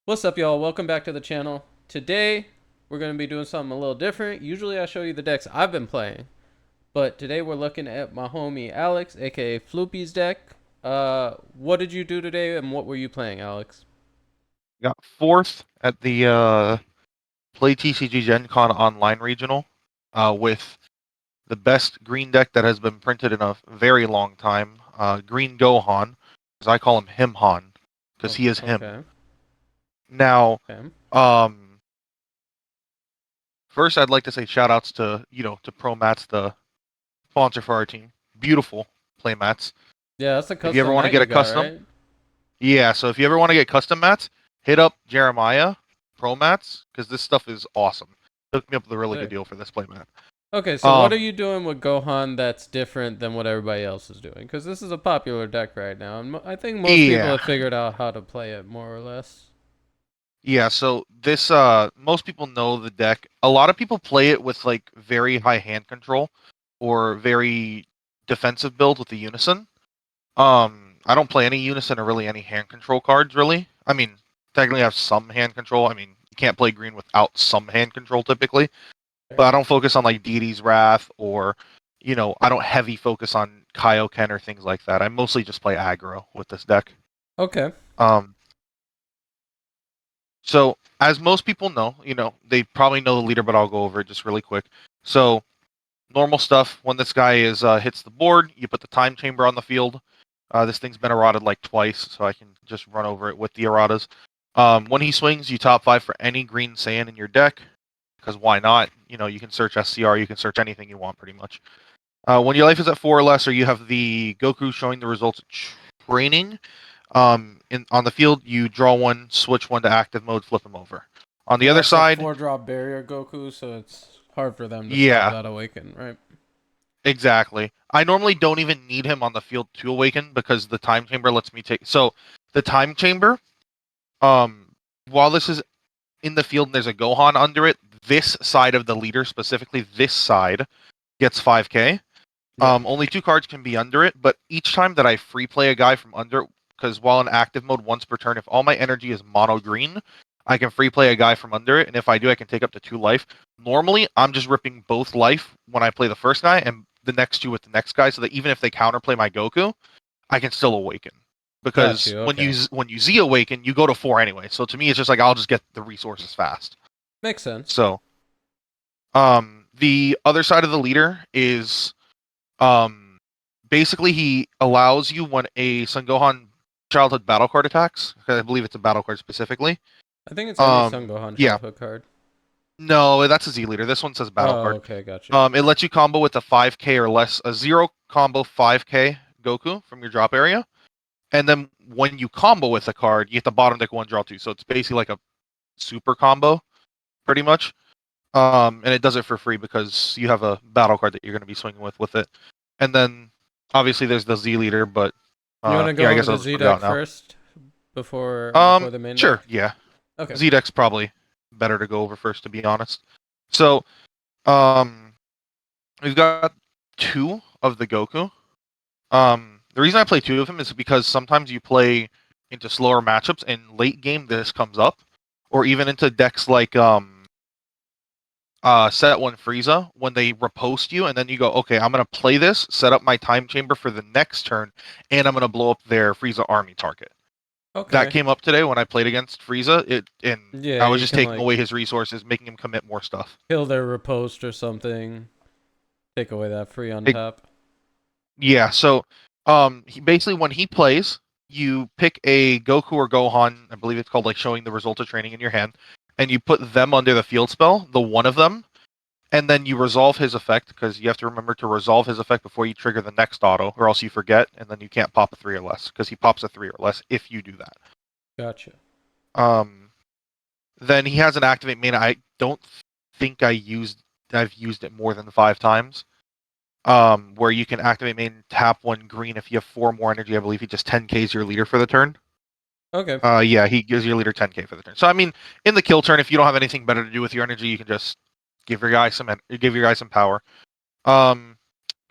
What's up, y'all? Welcome back to the channel. Today, we're going to be doing something a little different. Usually I show you the decks I've been playing, but today we're looking at my homie Alex, aka Floopy's deck. What did you do today, and what were you playing, Alex? Got fourth at the Play TCG Gencon online regional with the best green deck that has been printed in a very long time. Green Gohan, as I call him Himhan, because he is him. Okay. Now, Okay. um, first I'd like to say shout outs to Pro Mats, the sponsor for our team. Beautiful play mats. Yeah, that's a If you ever custom want to mat get you a got, custom, right? yeah, so if you ever want to get custom mats, hit up Jeremiah Pro Mats, because this stuff is awesome. Hooked me up with a really good Sick. deal for this playmat. Okay, so what are Um, you doing with Gohan that's different than what everybody else is doing? Because this is a popular deck right now, and I think most people yeah, have figured out how to play it more or less. yeah. So this, most people know the deck. A lot of people play it with like very high hand control or very defensive build with the Unison. I don't play any Unison or really any hand control cards. Really, I mean, technically I have some hand control. I mean, you can't play green without some hand control typically. But I Fair. don't focus on like Deity's Wrath or, I don't heavy focus on Kaioken or things like that. I mostly just play aggro with this deck. Okay. Um, so as most people know, they probably know the leader, but I'll go over it just really quick. So normal stuff. When this guy is hits the board, you put the time chamber on the field. This thing's been eroded like twice, so I can just run over it with the erodas. When he swings, you top five for any green Saiyan in your deck, because why not? You can search SCR, you can search anything you want pretty much. When your life is at four or less, or you have the Goku showing the results of training, on the field, you draw one, switch one to active mode, flip him over. On the And other that's a side, 4-drop barrier Goku, so it's hard for them to stop yeah, that awaken, right? exactly. I normally don't even need him on the field to awaken because the time chamber lets me take. So the time chamber, um, while this is in the field and there's a Gohan under it, this side of the leader, specifically this side, gets 5k. Yeah. Only two cards can be under it, but each time that I free play a guy from under it, because while in active mode once per turn, if all my energy is mono green, I can free play a guy from under it, and if I do, I can take up to 2 life. Normally, I'm just ripping both life when I play the first guy and the next two with the next guy, so that even if they counterplay my Goku, I can still awaken. Got Because you. when Okay. you Z awaken, you go to 4 anyway. So to me, it's just like I'll just get the resources fast. Makes sense. So, the other side of the leader is basically he allows you when a Son Gohan childhood battle card attacks. I believe it's a battle card specifically. I think it's any Son Gohan Yeah. childhood card. No, that's a Z leader. This one says battle Oh, card. okay. Got you. It lets you combo with a 5k or less, a zero combo 5k Goku from your drop area. And then when you combo with a card, you get the bottom deck one draw two. So it's basically like a super combo, pretty much. And it does it for free because you have a battle card that you're going to be swinging with it. And then obviously there's the Z leader, but You want to yeah, go I over guess the I'll just Z put it deck out now. first before the main Sure, deck? yeah. Okay. Z deck's probably better to go over first, to be honest. So, um, we've got two of the Goku. The reason I play two of them is because sometimes you play into slower matchups, and late game this comes up, or even into decks like set one Frieza when they repost you, and then you go, okay, I'm gonna play this, set up my time chamber for the next turn, and I'm gonna blow up their Frieza army target. That Okay. came up today when I played against Frieza. And Yeah, I was you just can taking like away his resources, making him commit more stuff. kill their riposte or something. Take away that free It, untap. yeah, so basically when he plays, you pick a Goku or Gohan. I believe it's called like showing the result of training in your hand, and you put them under the field spell, the one of them, and then you resolve his effect because you have to remember to resolve his effect before you trigger the next auto, or else you forget, and then you can't pop a three or less because he pops a three or less if you do that. Gotcha. Um, then he has an activate main. I don't think I've used it more than 5 times. Where you can activate main, tap one green if you have four more energy. I believe he just 10k's your leader for the turn. Okay. Yeah, he gives your leader 10k for the turn. So I mean, in the kill turn, if you don't have anything better to do with your energy, you can just give your guy some power. Um,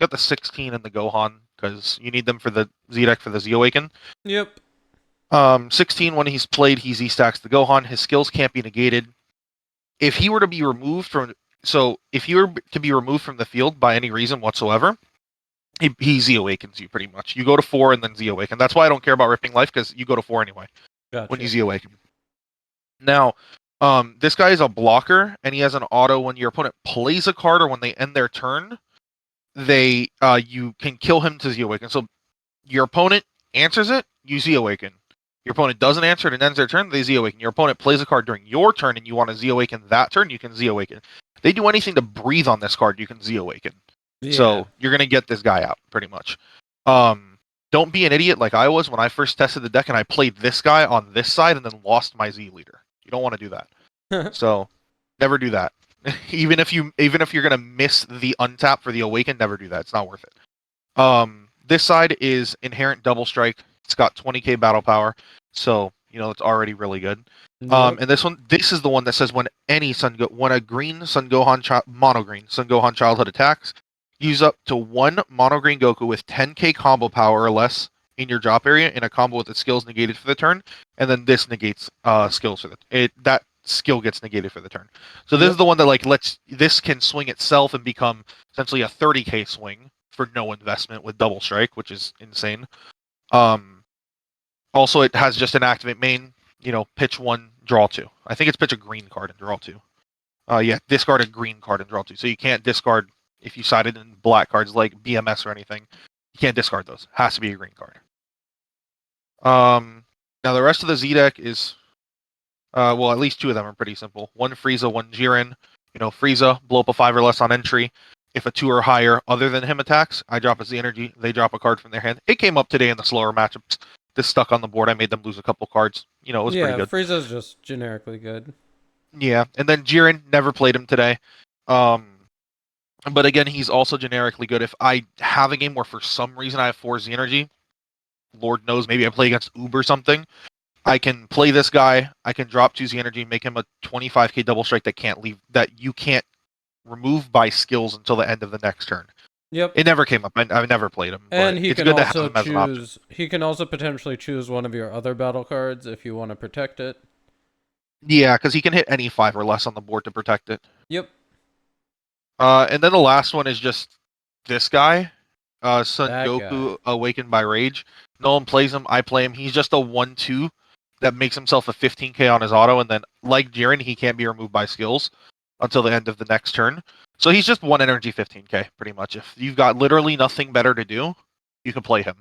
got the 16 and the Gohan because you need them for the Z deck for the Z Awaken. Yep. 16, when he's played, he Z-stacks the Gohan. His skills can't be negated. If he were to be removed from... So, if you were to be removed from the field by any reason whatsoever, he Z-awakens you, pretty much. You go to 4 and then Z-awaken. That's why I don't care about ripping life, because you go to 4 anyway when you Gotcha. Z-awaken. Now, this guy is a blocker, and he has an auto when your opponent plays a card or when they end their turn, you can kill him to Z-awaken. So your opponent answers it, you Z-awaken. Your opponent doesn't answer it and ends their turn, they Z-awaken. Your opponent plays a card during your turn and you want to Z-awaken that turn, you can Z-awaken. They do anything to breathe on this card, you can Z-awaken. Yeah. So you're gonna get this guy out, pretty much. Don't be an idiot like I was when I first tested the deck and I played this guy on this side and then lost my Z leader. You don't want to do that. So never do that. even if you're gonna miss the untap for the awaken, never do that. It's not worth it. This side is inherent double strike. It's got 20k battle power, so it's already really good. Yep. And this is the one that says when a green mono green Sun Gohan childhood attacks, use up to one mono green Goku with 10k combo power or less in your drop area in a combo with its skills negated for the turn, and then this negates skills for that skill gets negated for the turn. So this is Yep. the one that this can swing itself and become essentially a 30k swing for no investment with double strike, which is insane. Also, it has just an activate main. Pitch 1, draw 2. I think it's pitch a green card and draw 2. Yeah, discard a green card and draw 2. So you can't discard if you sided in black cards like BMS or anything. You can't discard those. Has to be a green card. Now the rest of the Z deck is, well, at least 2 of them are pretty simple. 1 Frieza, 1 Jiren. Frieza, blow up a 5 or less on entry. If a 2 or higher other than him attacks, I drop a Z energy. They drop a card from their hand. It came up today in the slower matchups. This stuck on the board. I made them lose a couple cards. It was pretty Yeah, good. Frieza's just generically good. Yeah, and then Jiren, never played him today. But again, he's also generically good. If I have a game where for some reason I have 4 Z energy, Lord knows, maybe I play against Uber or something, I can play this guy, I can drop 2 Z energy, make him a 25k double strike that you can't remove by skills until the end of the next turn. Yep. It never came up. I've never played him, And but he it's can good to have also him as an option. choose. He can also potentially choose one of your other battle cards if you want to protect it. Yeah, because he can hit any 5 or less on the board to protect it. Yep. And then the last one is just this guy, Son That guy. Goku, Awakened by Rage. No one plays him. I play him. He's just a 1/2 that makes himself a 15k on his auto, and then like Jiren, he can't be removed by skills until the end of the next turn. So he's just 1 energy 15k, pretty much. If you've got literally nothing better to do, you can play him.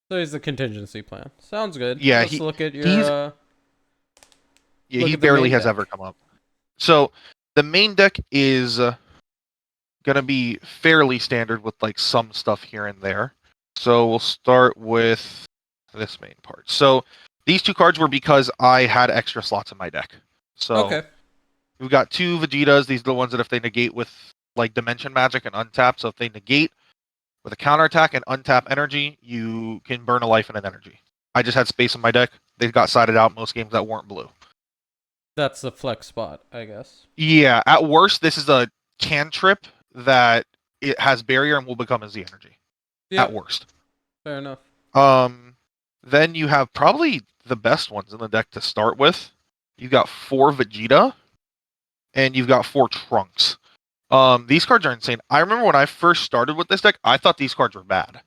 So he's the contingency plan. Sounds good. Yeah, Let's look at your. he's Look he at the barely main has deck. ever come up. So the main deck is gonna be fairly standard with like some stuff here and there. So we'll start with this main part. So these 2 cards were because I had extra slots in my deck. So Okay. we've got 2 Vegetas. These are the ones that if they negate with like Dimension Magic and untap. So if they negate with a counterattack and untap energy, you can burn a life and an energy. I just had space in my deck. They got sided out most games that weren't blue. That's the flex spot, I guess. Yeah, at worst, this is a cantrip that it has barrier and will become a Z energy. At Yep. worst. Fair enough. Then you have probably the best ones in the deck to start with. You've got 4 Vegeta, and you've got 4 Trunks. These cards are insane. I remember when I first started with this deck, I thought these cards were bad.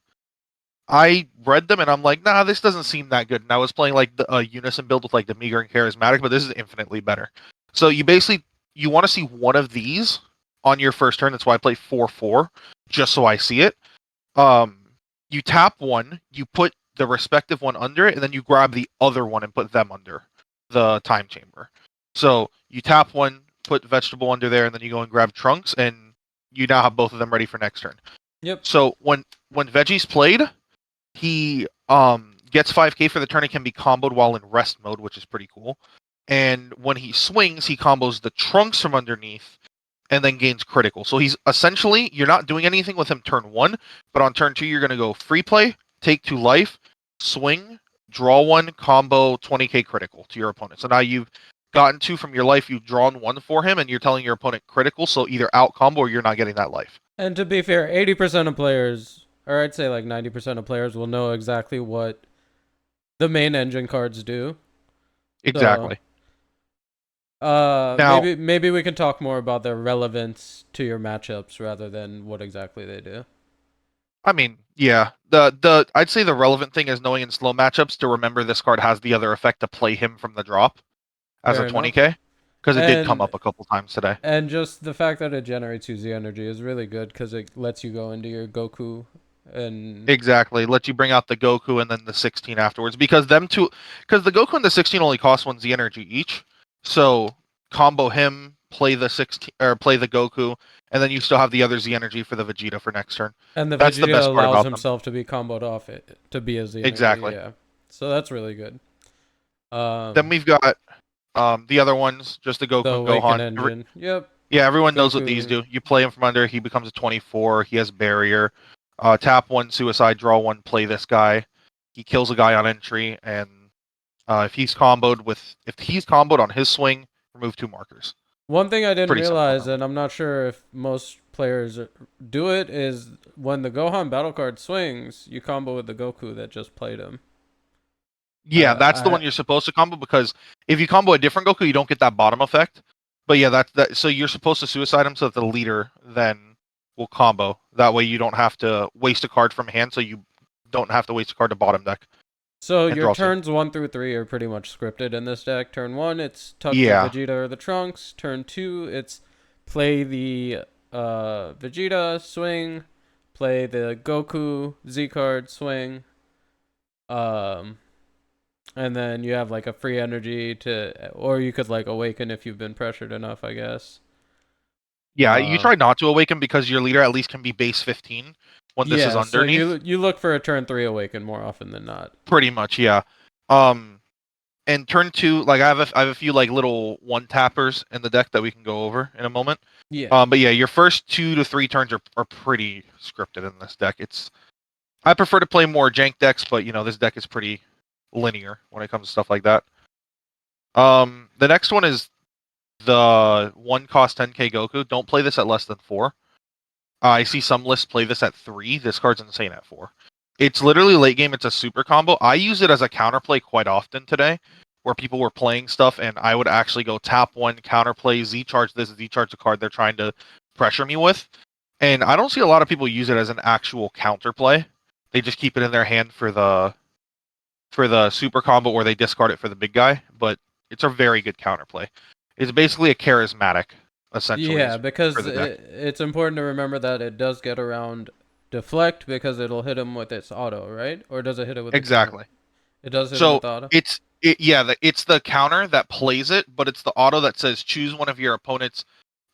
I read them and I'm like, nah, this doesn't seem that good. And I was playing like the Unison build with like the Meager and Charismatic, but this is infinitely better. So you want to see one of these on your first turn. That's why I play 4/4, just so I see it. You tap one, you put the respective one under it, and then you grab the other one and put them under the time chamber. So you tap one, put vegetable under there, and then you go and grab Trunks, and you now have both of them ready for next turn. Yep. So when Veggie's played, he gets 5k for the turn and can be comboed while in rest mode, which is pretty cool. And when he swings, he combos the Trunks from underneath and then gains critical. So he's essentially, you're not doing anything with him turn 1, but on turn 2, you're going to go free play, take 2 life, swing, draw 1, combo 20k critical to your opponent. So now you've gotten 2 from your life, you've drawn 1 for him, and you're telling your opponent critical, so either out combo or you're not getting that life. And to be fair, 80% of players, or I'd say like 90% of players, will know exactly what The main engine cards do. So, Exactly. Now, maybe we can talk more about their relevance to your matchups rather than what exactly they do. I mean, yeah, the I'd say the relevant thing is knowing in slow matchups to remember this card has the other effect to play him from the drop as a Fair enough. 20k, because it did come And up a couple times today. and just the fact that it generates you Z energy is really good because it lets you go into your Goku and Exactly. Let you bring out the Goku and then the 16 afterwards because because the Goku and the 16 only cost 1 Z energy each. So combo him, play the 16 or play the Goku, and then you still have the other Z energy for the Vegeta for next turn. the That's the Vegeta best part allows about them. himself to be comboed off it to be a Z energy. Exactly. Yeah, so that's really good. Then we've got the other ones, just the The Goku and Awaken Gohan. engine. Yep. Yeah, everyone knows what these Goku. do. You play him from under, he becomes a 24. He has barrier. Tap one, suicide, draw one, play this guy. He kills a guy on entry, and if he's comboed on his swing, remove 2 markers. One thing I didn't Pretty simple realize, enough. and I'm not sure if most players do it, is when the Gohan battle card swings, you combo with the Goku that just played him. Yeah, that's the I one you're supposed to combo because if you combo a different Goku, you don't get that bottom effect. But yeah, that's that. So you're supposed to suicide him so that the leader then will combo. That way you don't have to waste a card from hand, so you don't have to waste a card to bottom deck So and your draw 2. turns 1 through 3 are pretty much scripted in this deck. Turn 1, it's tuck the Yeah, Vegeta or the Trunks. Turn 2, it's play the Vegeta, swing, play the Goku Z card, swing. Um, and then you have like a free energy to, or you could like awaken if you've been pressured enough, I guess. yeah. You Uh, try not to awaken because your leader at least can be base 15 when this is yeah. So underneath. you look for a turn 3 awaken more often than not. Pretty much, yeah. Um, and turn 2, like I have a few like little one tappers in the deck that we can go over in a moment. Yeah. But yeah, your first 2 to 3 turns are pretty scripted in this deck. I prefer to play more jank decks, but this deck is pretty linear when it comes to stuff like that. The next one is the one cost 10k Goku. Don't play this at less than 4. I see some lists play this at 3. This card's insane at 4. It's literally late game. It's a super combo. I use it as a counterplay quite often today, where people were playing stuff, and I would actually go tap one, counterplay, Z charge this, Z charge the card they're trying to pressure me with. And I don't see a lot of people use it as an actual counterplay. They just keep it in their hand for the super combo, or they discard it for the big guy. But it's a very good counterplay. It's basically a charismatic, essentially, Yeah, is for because the deck. it's important to remember that it does get around deflect because it'll hit him with its auto, right? Or does it hit it with its auto? Exactly. It does hit him So with auto. it's the counter that plays it, but it's the auto that says choose one of your opponent's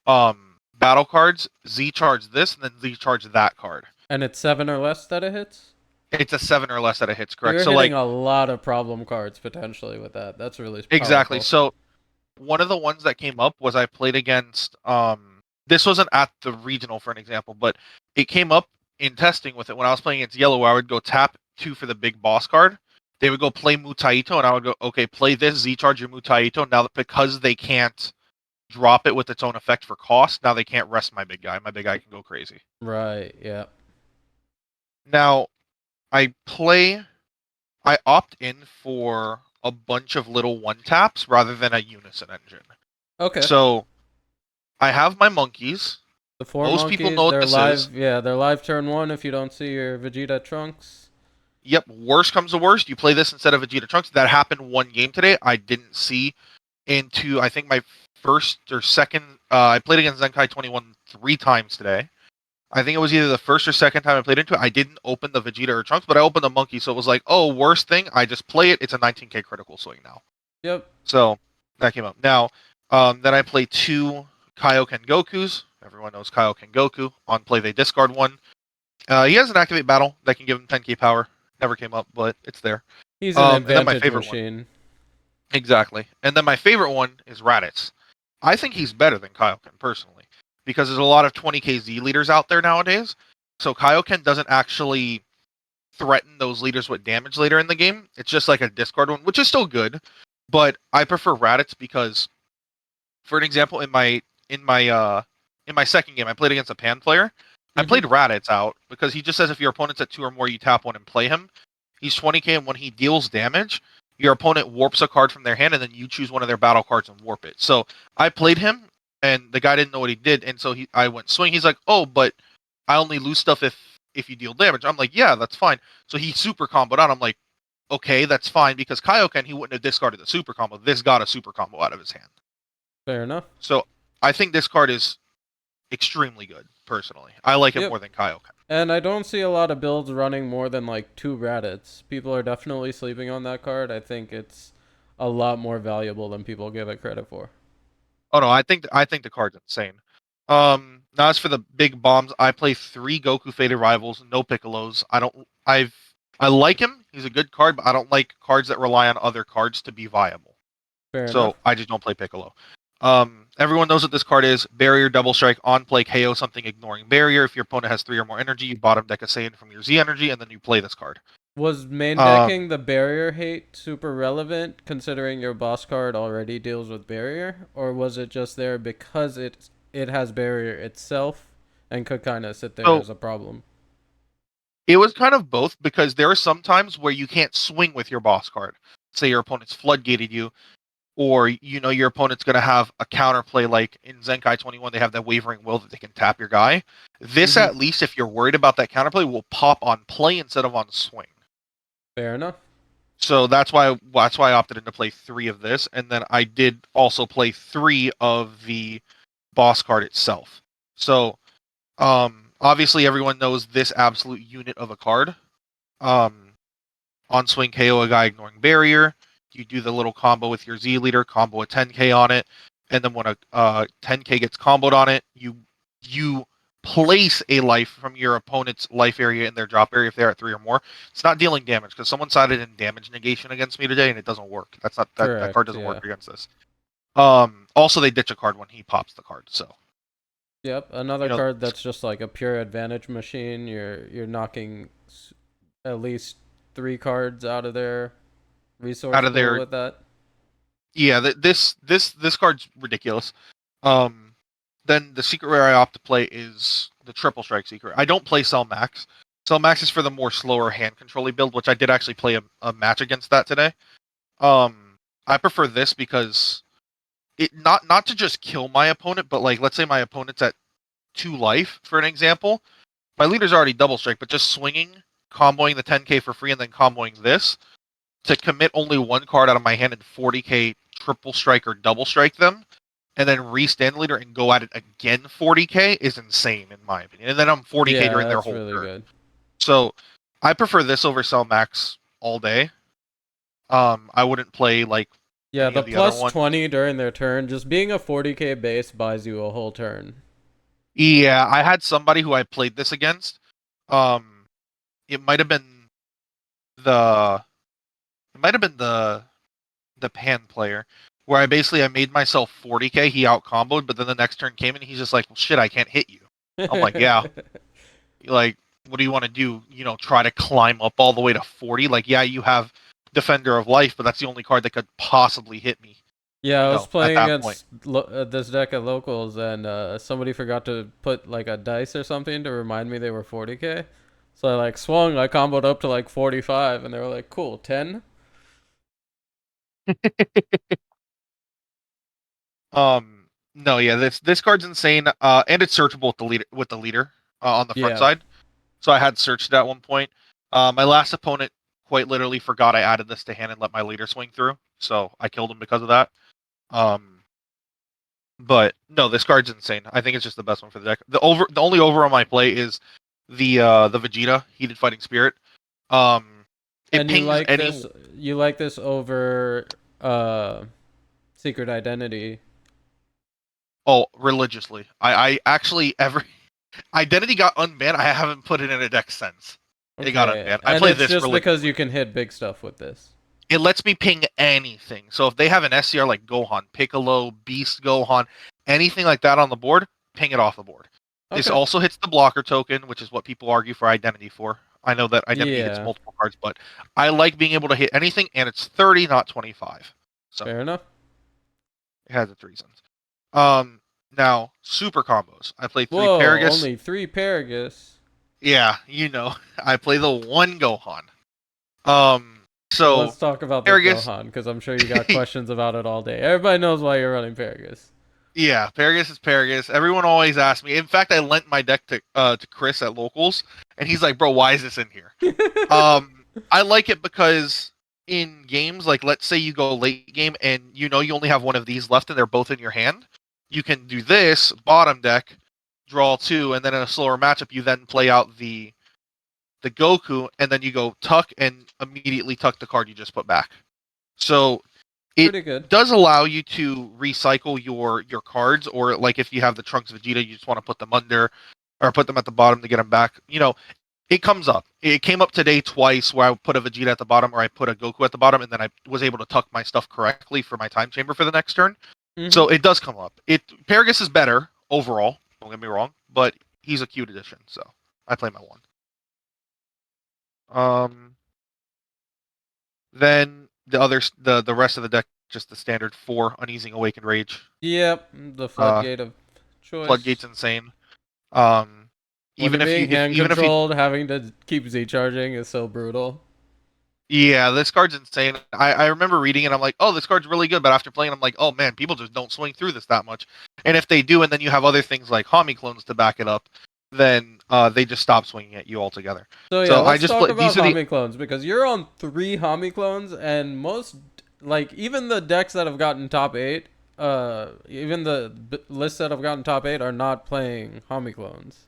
battle cards, Z charge this, and then Z charge that card. And it's 7 or less that it hits? It's a 7 or less that it hits, correct? You're So hitting like a lot of problem cards potentially with that. That's really exactly. powerful. So one of the ones that came up was I played against this wasn't at the regional for an example, but it came up in testing with it when I was playing against yellow where I would go tap 2 for the big boss card. They would go play Mutaito and I would go, okay, play this, Z charge your Mutaito. Now that because they can't drop it with its own effect for cost, now they can't rest my big guy. My big guy can go crazy. Right, yeah. Now I play I opt in for a bunch of little one taps rather than a unison engine. Okay. So I have my monkeys. The 4 Most people monkeys, know what they're this is. live. Yeah, they're live turn 1 if you don't see your Vegeta Trunks. Yep, worst comes to worst, you play this instead of Vegeta Trunks. That happened one game today. I didn't see into I think my first or second. I played against Zenkai 21 3 times today. I think it was either the first or second time I played into it. I didn't open the Vegeta or Trunks, but I opened the monkey, so it was like, oh, worst thing. I just play it. It's a 19k critical swing now. Yep. So that came up. Now, then I play 2 Kaioken Gokus. Everyone knows Kaioken Goku. On play, they discard one. He has an activate battle that can give him 10k power. Never came up, but it's there. He's an And then my advantage favorite one. machine. Exactly. And then my favorite one is Raditz. I think he's better than Kaioken, personally, because there's a lot of 20k Z leaders out there nowadays. So Kaioken doesn't actually threaten those leaders with damage later in the game. It's just like a discard one, which is still good. But I prefer Raditz because, for an example, in my second game, I played against a Pan player. I Mm-hmm. played Raditz out because he just says if your opponent's at 2 or more, you tap one and play him. He's 20k, and when he deals damage, your opponent warps a card from their hand, and then you choose one of their battle cards and warp it. So I played him, and the guy didn't know what he did, and so I went swing. He's like, oh, but I only lose stuff if you deal damage. I'm like, yeah, that's fine. So he super comboed out. I'm like, okay, that's fine, because Kaioken, he wouldn't have discarded the super combo. This got a super combo out of his hand. Fair enough. So I think this card is extremely good, personally. I like it Yep. more than Kaioken. And I don't see a lot of builds running more than like 2 Raditz. People are definitely sleeping on that card. I think it's a lot more valuable than people give it credit for. Oh no, I think the card's insane. Now as for the big bombs, I play 3 Goku Faded Rivals, no Piccolos. I like him. He's a good card, but I don't like cards that rely on other cards to be viable. Fair enough. So I just don't play Piccolo. Everyone knows what this card is. Barrier, double strike, on play, KO something, ignoring barrier. If your opponent has 3 or more energy, you bottom deck a Saiyan from your Z energy, and then you play this card. Was main Um, decking the barrier hate super relevant considering your boss card already deals with barrier? Or was it just there because it has barrier itself and could kind of sit there so as a problem? it was kind of both, because there are some times where you can't swing with your boss card. Say your opponent's floodgated you, or your opponent's going to have a counterplay, like in Zenkai 21 they have that wavering will that they can tap your guy. This, Mm-hmm. at least if you're worried about that counterplay, will pop on play instead of on swing. Fair enough. So that's why I opted in to play 3 of this, and then I did also play 3 of the boss card itself. So obviously everyone knows this absolute unit of a card. um on swing, KO a guy ignoring barrier. You do the little combo with your Z leader, combo a 10k on it, and then when a 10k gets comboed on it, you place a life from your opponent's life area in their drop area if they're at 3 or more. It's not dealing damage, because someone sided in damage negation against me today, and it doesn't work. That's not that card Correct, doesn't yeah. work against this. Also they ditch a card when he pops the card. So Yep, you another know, card that's just like a pure advantage machine. You're knocking at least 3 cards out of their resource out of pool their with that. yeah, this card's ridiculous. Um, then the secret rare I opt to play is the triple strike secret. I don't play Cell Max. Cell Max is for the more slower hand control build, which I did actually play a match against that today. I prefer this because it not to just kill my opponent, but like let's say my opponent's at 2 life, for an example. My leader's already double strike, but just swinging, comboing the 10k for free, and then comboing this to commit only 1 card out of my hand and 40k triple strike or double strike them, and then re-stand leader and go at it again 40k is insane in my opinion. And then I'm 40k Yeah, during their that's whole really turn. good. So I prefer this over Cell Max all day. I wouldn't play like Yeah, any the of the other plus ones. 20 during their turn, just being a 40k base buys you a whole turn. Yeah, I had somebody who I played this against. Um, it might have been the it might have been the pan player, where I made myself 40k. He out comboed, but then the next turn came and he's just like, "Well, shit, I can't hit you." I'm like, "Yeah, like, what do you want to do? Try to climb up all the way to 40? Like, yeah, you have Defender of Life, but that's the only card that could possibly hit me. Yeah, I was At playing that point." against this deck at locals, and somebody forgot to put like a dice or something to remind me they were 40k. So I like swung, I comboed up to like 45, and they were like, "Cool, 10." No, yeah, this card's insane. And it's searchable with the leader on the front Yeah, side. So I had searched it at one point. My last opponent quite literally forgot I added this to hand and let my leader swing through, so I killed him because of that. Um, but no, this card's insane. I think it's just the best one for the deck. The only over on my play is the Vegeta Heated Fighting Spirit. Um, it and you pings like any this? You like this over Secret Identity? oh religiously. I actually every Identity got unbanned. I haven't put it in a deck since it got Okay, unbanned. I and play it's this just because religiously. you can hit big stuff with this. It lets me ping anything. So if they have an SCR like Gohan, Piccolo, Beast Gohan, anything like that on the board, ping it off the board. This Okay. also hits the blocker token, which is what people argue for Identity for. I know that Identity hits Yeah, multiple cards, but I like being able to hit anything, and it's 30, not 25. So fair enough. it has its reasons. Um, Now super combos. I play 3 Whoa, Paragus. only 3 Paragus. Yeah, I play the 1 Gohan. So Let's talk about this Paragus, Gohan because I'm sure you got questions about it all day. Everybody knows why you're running Paragus. yeah, Paragus is Paragus. Everyone always asks me. In fact, I lent my deck to Chris at locals, and he's like, "Bro, why is this in here?" I like it because in games, like let's say you go late game and you know you only have one of these left, and they're both in your hand. You can do this bottom deck, draw two, and then in a slower matchup, you then play out the Goku, and then you go tuck and immediately tuck the card you just put back. So it Pretty good. does allow you to recycle your cards, or like if you have the Trunks Vegeta, you just want to put them under or put them at the bottom to get them back. It comes up. It came up today twice where I put a Vegeta at the bottom or I put a Goku at the bottom, and then I was able to tuck my stuff correctly for my time chamber for the next turn. Mm-hmm. So it does come up. Paragus is better overall. Don't get me wrong, but he's a cute addition, so I play my one. Then the rest of the deck, just the standard four Uneasing Awakened Rage. Yep, the Uh, floodgate of choice. Floodgate's insane. Um, When you're even if you being if hand even if you controlled, having to keep Z charging is so brutal. yeah, this card's insane. I remember reading it. I'm like, oh, this card's really good. But after playing, I'm like, oh man, people just don't swing through this that much. And if they do, and then you have other things like Hami clones to back it up, then they just stop swinging at you altogether. So yeah, So I let's just talk play. about These are the Hami clones because you're on 3 Hami clones, and most, like, even the decks that have gotten top 8, even the lists that have gotten top 8 are not playing Hami clones.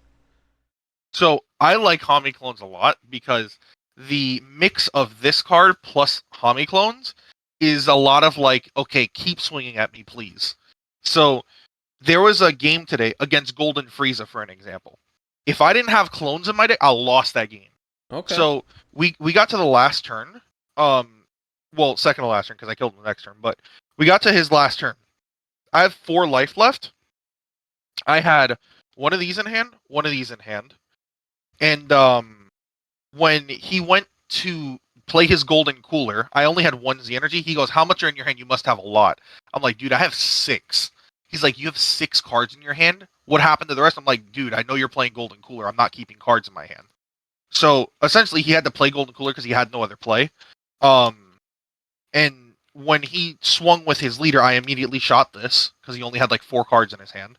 So I like Hami clones a lot because the mix of this card plus Hami clones is a lot of like, okay, keep swinging at me, please. So there was a game today against Golden Frieza, for an example. If I didn't have clones in my deck, I lost that game. Okay. So we got to the last turn. Well, second to last turn because I killed him the next turn. But we got to his last turn. I have 4 life left. I had one of these in hand, one of these in hand, and when he went to play his golden cooler, I only had 1 Z energy. He goes, "How much are in your hand? You must have a lot." I'm like, "Dude, I have 6." He's like, "You have 6 cards in your hand? What happened to the rest?" I'm like, "Dude, I know you're playing golden cooler. I'm not keeping cards in my hand." So essentially, he had to play golden cooler because he had no other play. And when he swung with his leader, I immediately shot this because he only had like 4 cards in his hand.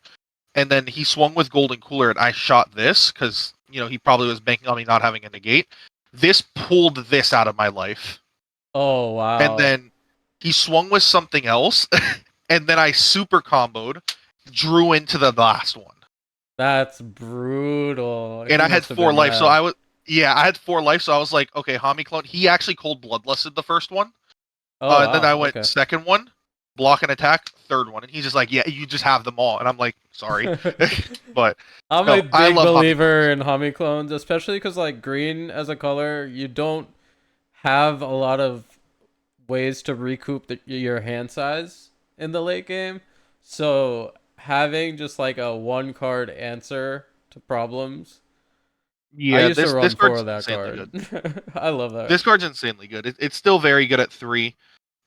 And then he swung with golden cooler, and I shot this because he probably was banking on me not having a negate. This pulled this out of my life, Oh and wow, then he swung with something else, and then I super comboed, drew into the last one, that's brutal. and He I had must have 4 been life. So mad. I was I had 4 life. So I was like, okay, Hami clone. He actually cold bloodlusted the first one. Oh And then wow. I went Okay. second one, block and attack, third one, and he's just like, yeah, you just have them all, and I'm like, sorry, but I'm a no, I big love Hami believer clones. in Hami clones, especially because like green as a color, you don't have a lot of ways to recoup your hand size in the late game. So having just like a 1 card answer to problems. I Yeah, used to this run 4 card's of that insanely card. good. I love that. This card's insanely good. It's still very good at 3.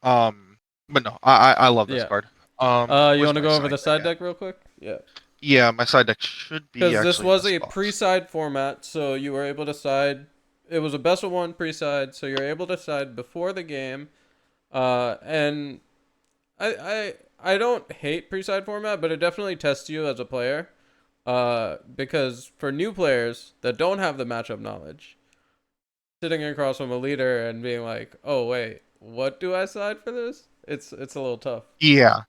Um, but no, I love this Yeah. card. You Where's want to my go over side the deck side at? deck real quick? Yeah. Yeah, my side deck should be Because this actually in was this a box. pre-side format, so you were able to side. It was a best of 1 pre-side, so you're able to side before the game. And I don't hate pre-side format, but it definitely tests you as a player. Because for new players that don't have the matchup knowledge, sitting across from a leader and being like, "Oh wait, what do I side for this?" It's a little tough. Yeah,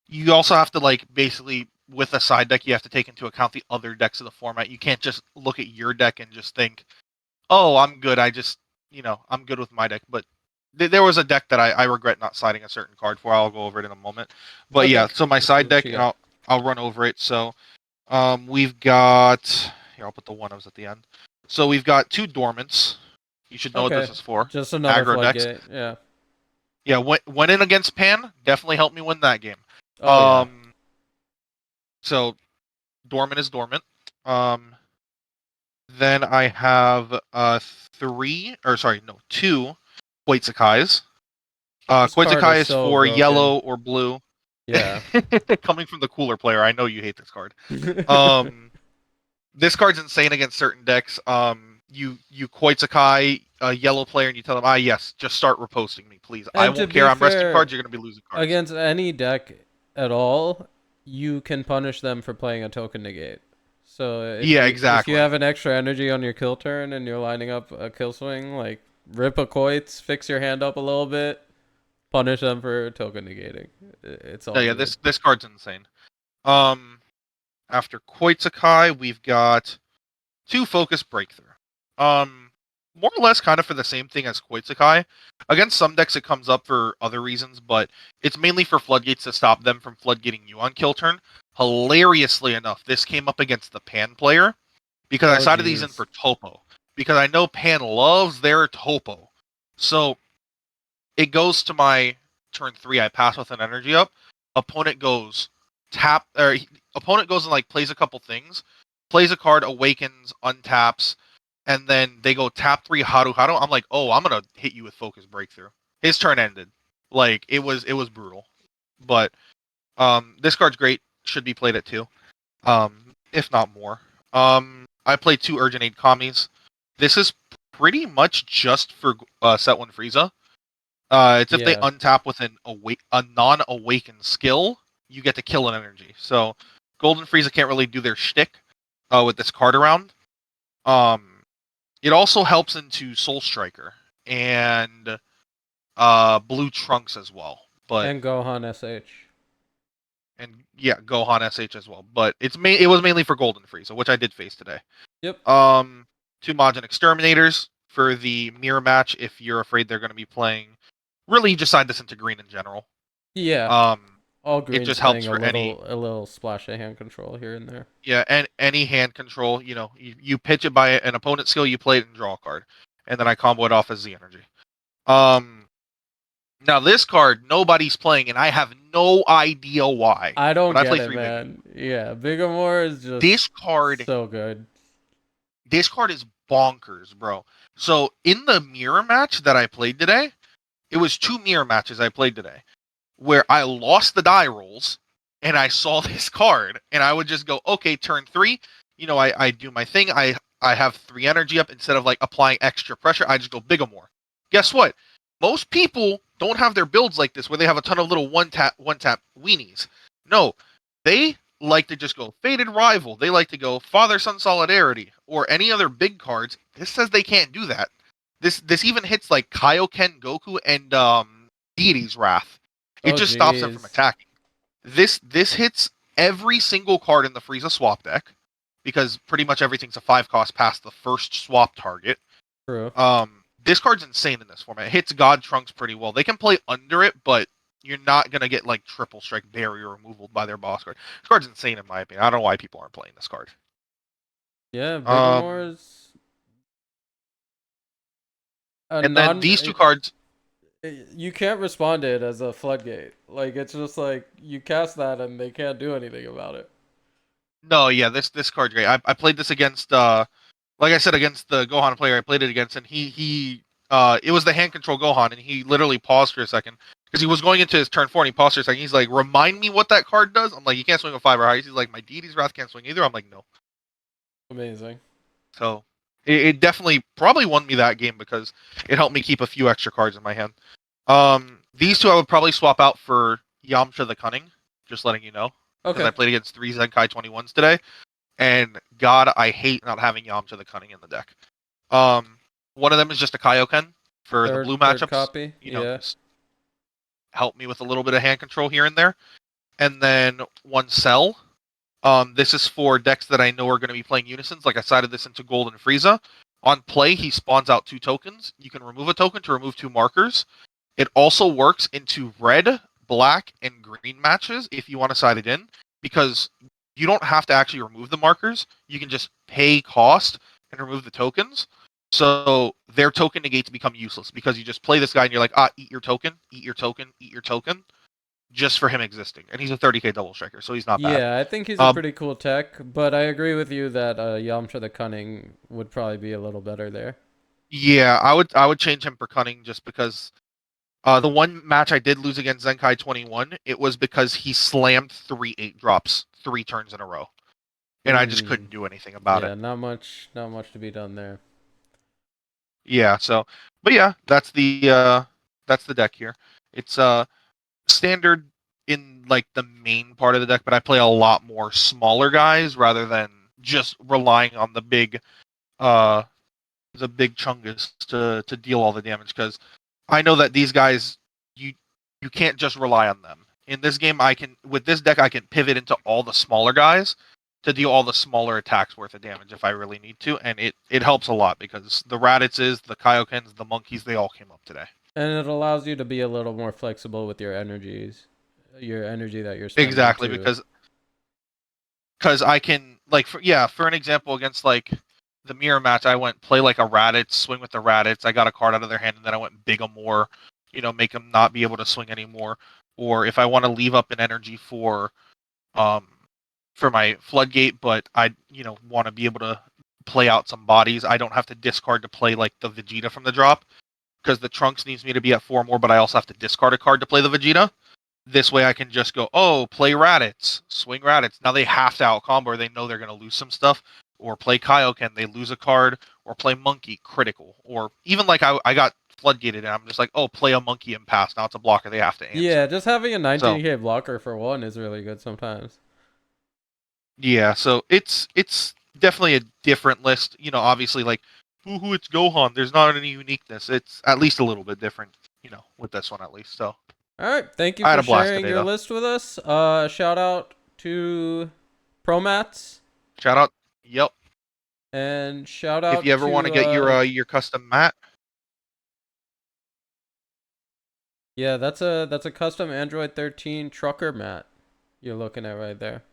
you also have to like basically with a side deck, you have to take into account the other decks of the format. You can't just look at your deck and just think, oh, I'm good. I'm good with my deck. But there was a deck that I regret not siding a certain card for. I'll go over it in a moment. But Okay, yeah, so my let's see side what deck, you got. I'll run over it. So we've got here. I'll put the one I was at the end. So we've got 2 dormants. You should know what this Okay, is for. just another Aggro decks. floodgate. Yeah. Yeah, went in against Pan. Definitely helped me win that game. Oh yeah. Um, so dormant is dormant. Um, then I have 3 or sorry, no, 2 Quetzalcoatls. This card Quetzalcoatl is is so for broken. yellow or blue. Yeah. Coming from the cooler player, I know you hate this card. Um, this card's insane against certain decks. you Koitsukai a yellow player and you tell them, yes, just start reposting me, please. I And to won't care. be I'm resting fair, cards. You're gonna be losing cards. against any deck at all, you can punish them for playing a token negate. So Yeah, if you exactly. have an extra energy on your kill turn and you're lining up a kill swing, like rip a Koitz, fix your hand up a little bit, punish them for token negating. It's No, all yeah, good. this card's insane. Um, After Koitsukai, we've got two Focus Breakthrough. Um, More or less kind of for the same thing as Koitsukai. Against some decks, it comes up for other reasons, but it's mainly for Floodgates to stop them from floodgating you on kill turn. Hilariously enough, this came up against the Pan player because I Oh sided these in geez. for Topo because I know Pan loves their Topo. So it goes to my turn 3. I pass with an energy up. Opponent goes tap or opponent goes and like plays a couple things, plays a card, awakens, untaps, and then they go tap 3 Haru Haru. I'm like, oh, I'm gonna hit you with Focus Breakthrough. His turn ended. Like it was brutal. But this card's great. Should be played at 2. If not more. I play 2 Urgent Aid Commies. This is pretty much just for set 1 Frieza. It's if they Yeah. untap with a non-awakened skill, you get to kill an energy. So Golden Frieza can't really do their shtick with this card around. Um, it also helps into Soul Striker and Blue Trunks as well. But And Gohan SH. and yeah, Gohan SH as well. But it was mainly for Golden Frieza, which I did face today. Yep. Um, 2 Majin Exterminators for the mirror match if you're afraid they're going to be playing. Really, you just side this into green in general. Yeah. Um, All it green just helps playing for any a little splash of hand control here and there. yeah and any hand control. You pitch it by an opponent skill, you play it and draw a card, and then I combo it off as Z energy. Um, Now this card nobody's playing, and I have no idea why. I But don't I get play it, 3 Biggie. man. Yeah, Bigamore is just This card, so good. this card is bonkers, bro. So in the mirror match that I played today, it was 2 mirror matches I played today, where I lost the die rolls and I saw this card and I would just go, okay, turn 3, I do my thing. I have 3 energy up instead of like applying extra pressure. I just go Bigamore. Guess what? Most people don't have their builds like this where they have a ton of little one tap weenies. No, they like to just go Fated Rival. They like to go Father Son Solidarity or any other big cards. This says they can't do that. This even hits like Kaioken Goku and Deity's Wrath. It Oh just stops them from jeez. attacking. This hits every single card in the Frieza swap deck because pretty much everything's a 5 cost past the first swap target. True. This card's insane in this format. It hits God Trunks pretty well. They can play under it, but you're not gonna get like triple strike barrier removal by their boss card. This card's insane in my opinion. I don't know why people aren't playing this card. Yeah, Bigamore Um, is a and then non. these 2 cards. You can't respond to it as a floodgate. Like it's just like you cast that and they can't do anything about it. No, yeah, this card's great. I played this against like I said, against the Gohan player I played it against, and he it was the hand control Gohan, and he literally paused for a second because he was going into his turn 4, and he paused for a second. He's like, "Remind me what that card does." I'm like, "You can't swing a 5 or higher." He's like, "My Deity's Wrath can't swing either." I'm like, "No." Amazing. So it definitely probably won me that game because it helped me keep a few extra cards in my hand. These 2 I would probably swap out for Yamcha the Cunning. Just letting you know because Okay. I played against 3 Zenkai 21s today. And God, I hate not having Yamcha the Cunning in the deck. One of them is just a Kaioken for the blue Third matchups. copy. Yeah. Just help me with a little bit of hand control here and there. And then one Cell. This is for decks that I know are going to be playing Unisons. Like I sided this into Golden Frieza. On play, he spawns out 2 tokens. You can remove a token to remove 2 markers. It also works into red, black, and green matches if you want to side it in, because you don't have to actually remove the markers. You can just pay cost and remove the tokens. So their token negates become useless because you just play this guy and you're like, eat your token, eat your token, eat your token, just for him existing. And he's a 30k double striker, so he's not bad. Yeah, I think he's a Um, pretty cool tech, but I agree with you that Yamcha the Cunning would probably be a little better there. yeah, I would change him for cunning just because the one match I did lose against Zenkai 21, it was because he slammed 3 8 drops 3 turns in a row, and I just Mm, couldn't do anything about it. yeah, not much to be done there. Yeah. So, but yeah, that's the deck here. It's standard in like the main part of the deck, but I play a lot more smaller guys rather than just relying on uh the big chungus to deal all the damage because I know that these guys you you can't just rely on them. In this game I can with this deck I can pivot into all the smaller guys to deal all the smaller attacks worth of damage if I really need to, and it helps a lot because the Raditzes, the Kaiokens, the monkeys, they all came up today. And it allows you to be a little more flexible with your energy that you're spending Exactly, too. because I can like for an example against like the mirror match, I went play like a Raditz, swing with the Raditz. I got a card out of their hand, and then I went big 'em more, make them not be able to swing anymore. Or if I want to leave up an energy um for my floodgate, but I want to be able to play out some bodies, I don't have to discard to play like the Vegeta from the drop because the Trunks needs me to be at 4 more, but I also have to discard a card to play the Vegeta. This way I can just go, oh, play Raditz, swing Raditz. Now they have to out combo or they know they're going to lose some stuff. Or play Kaioken, they lose a card. Or play Monkey, critical. Or even like I got Floodgated and I'm just like, oh, play a Monkey and pass. Now it's a blocker they have to answer. Yeah, just having a So, 19k blocker for one is really good sometimes. yeah, so it's definitely a different list. Obviously, like, who it's Gohan. There's not any uniqueness. It's at least a little bit different, with this one at least. So, All right, thank you I had for a blast sharing today, your though. list with us. Shout out to Promats Shout out. Yep. and shout If you out ever want to to get your custom mat, yeah, that's a custom Android 13 trucker mat you're looking at right there.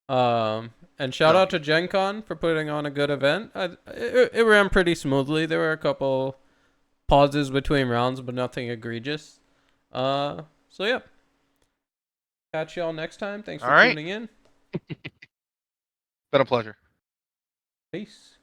And shout no, out to Gencon for putting on a good event. It ran pretty smoothly. There were a couple pauses between rounds, but nothing egregious. So yeah, catch y'all next time. Thanks all for right. tuning in. Been a pleasure. Peace.